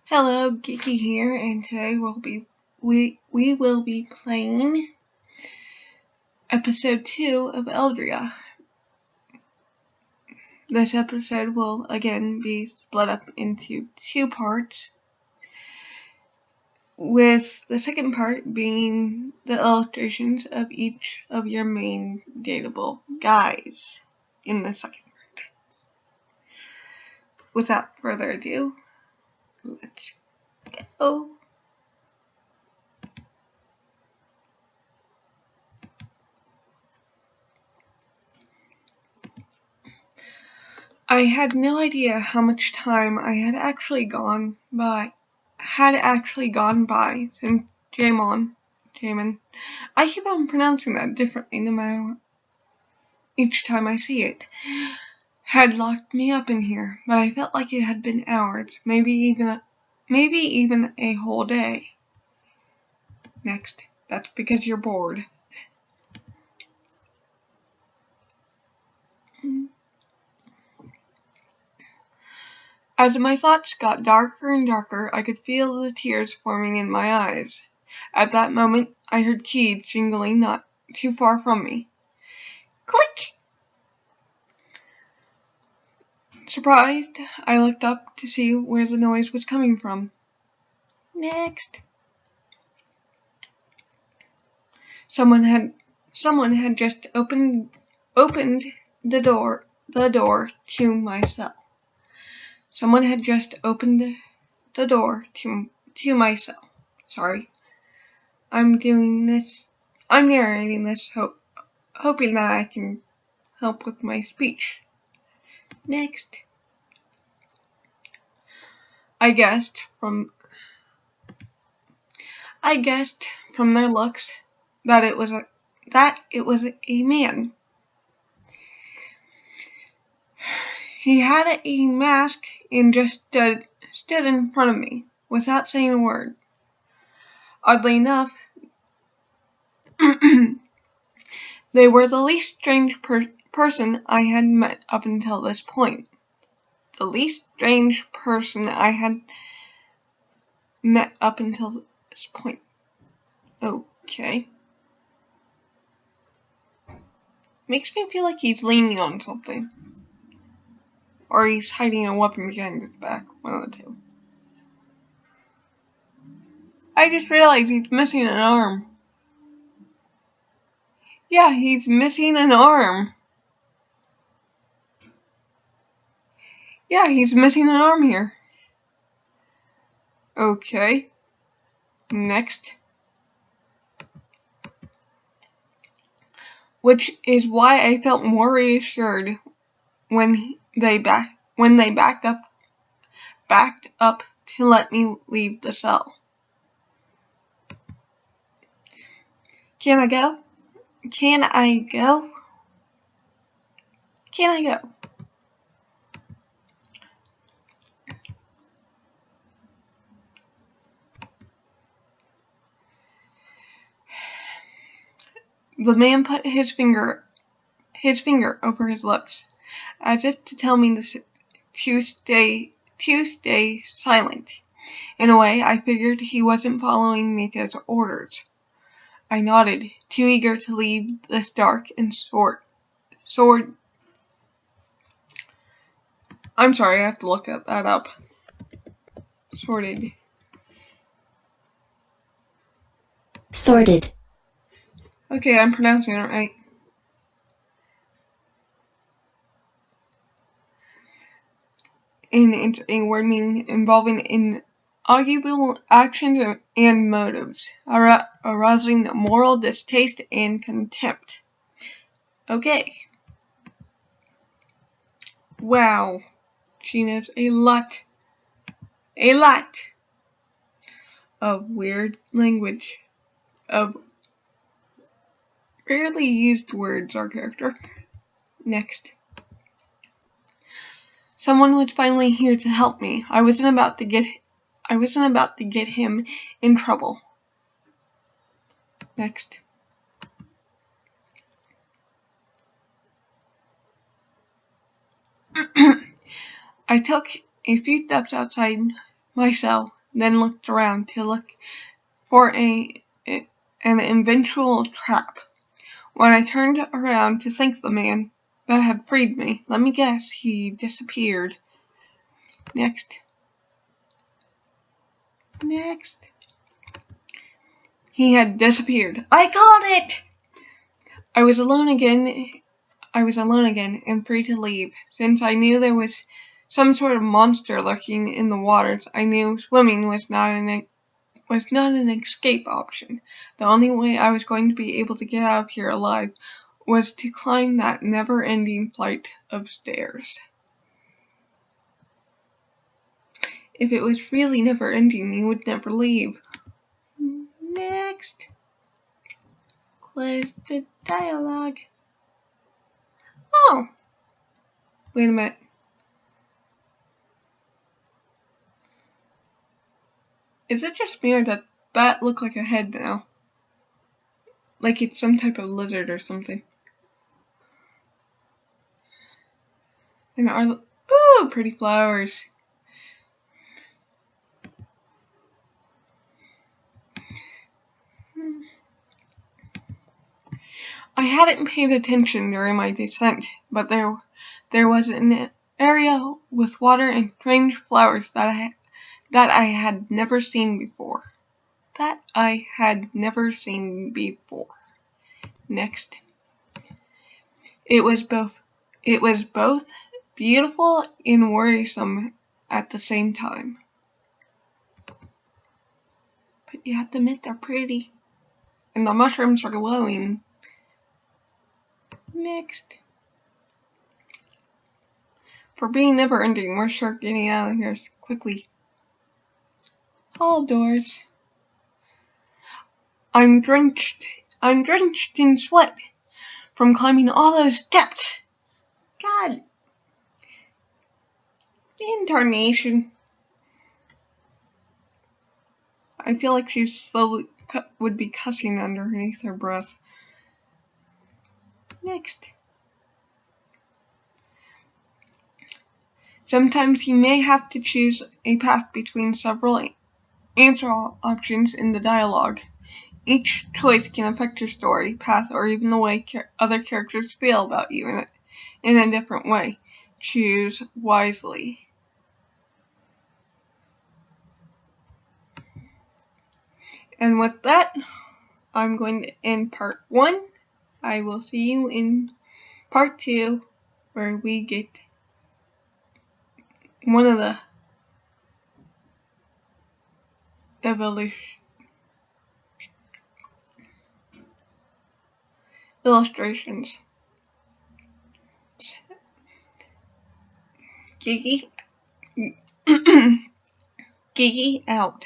Hello, Geeky here, and today we will be playing episode 2 of Eldarya. This episode will again be split up into 2 parts, with the second part being the illustrations of each of your main dateable guys in the second part. Without further ado, let's go. I had no idea how much time I had actually gone by since Jamin. I keep on pronouncing that differently no matter each time I see it. Had locked me up in here, but I felt like it had been hours, maybe even a whole day. Next, that's because you're bored. As my thoughts got darker and darker, I could feel the tears forming in my eyes. At that moment, I heard keys jingling not too far from me. Click! Surprised, I looked up to see where the noise was coming from. Next. Someone had just opened the door to my cell. Someone had just opened the door to my cell. Sorry. I'm narrating this hoping that I can help with my speech. Next. I guessed from their looks that it was a man. He had a mask and just stood in front of me without saying a word. Oddly enough, they were the least strange person I had met up until this point. The least strange person I had met up until this point. Okay. Makes me feel like he's leaning on something. Or he's hiding a weapon behind his back. One of the two. I just realized he's missing an arm. Yeah, he's missing an arm. Yeah, he's missing an arm here. Okay. Next. Which is why I felt more reassured when they backed up to let me leave the cell. Can I go? Can I go? Can I go? The man put his finger over his lips, as if to tell me to stay silent. In a way, I figured he wasn't following Miko's orders. I nodded, too eager to leave this dark and sword. I'm sorry, I have to look that up. Sorted. Okay, I'm pronouncing it right. And it's a word meaning involving inarguable actions and motives, arousing moral distaste and contempt. Okay. Wow. She knows a lot of weird language, of rarely used words, our character. Next. Someone was finally here to help me. I wasn't about to get him in trouble. Next. I took a few steps outside my cell then looked around to look for an eventual trap. When I turned around to thank the man that had freed me, let me guess, he disappeared. Next. He had disappeared. I called it! I was alone again and free to leave. Since I knew there was some sort of monster lurking in the waters, I knew swimming was not an escape option. The only way I was going to be able to get out of here alive was to climb that never-ending flight of stairs. If it was really never-ending, you would never leave. Next. Close the dialogue. Oh! Wait a minute. Is it just me or does that look like a head now? Like it's some type of lizard or something. And ooh, pretty flowers. I hadn't paid attention during my descent, but there was an area with water and strange flowers that I had never seen before. Next. It was both beautiful and worrisome at the same time. But you have to admit they're pretty. And the mushrooms are glowing. Next. For being never ending, we're sure getting out of here quickly. Hall doors. I'm drenched in sweat from climbing all those steps. God. Incarnation. I feel like she slowly would be cussing underneath her breath. Next. Sometimes you may have to choose a path between several answer options in the dialogue. Each choice can affect your story, path, or even the way other characters feel about you in a different way. Choose wisely. And with that, I'm going to end part 1. I will see you in part 2, where we get one of the illustrations. Geeky Geeky out.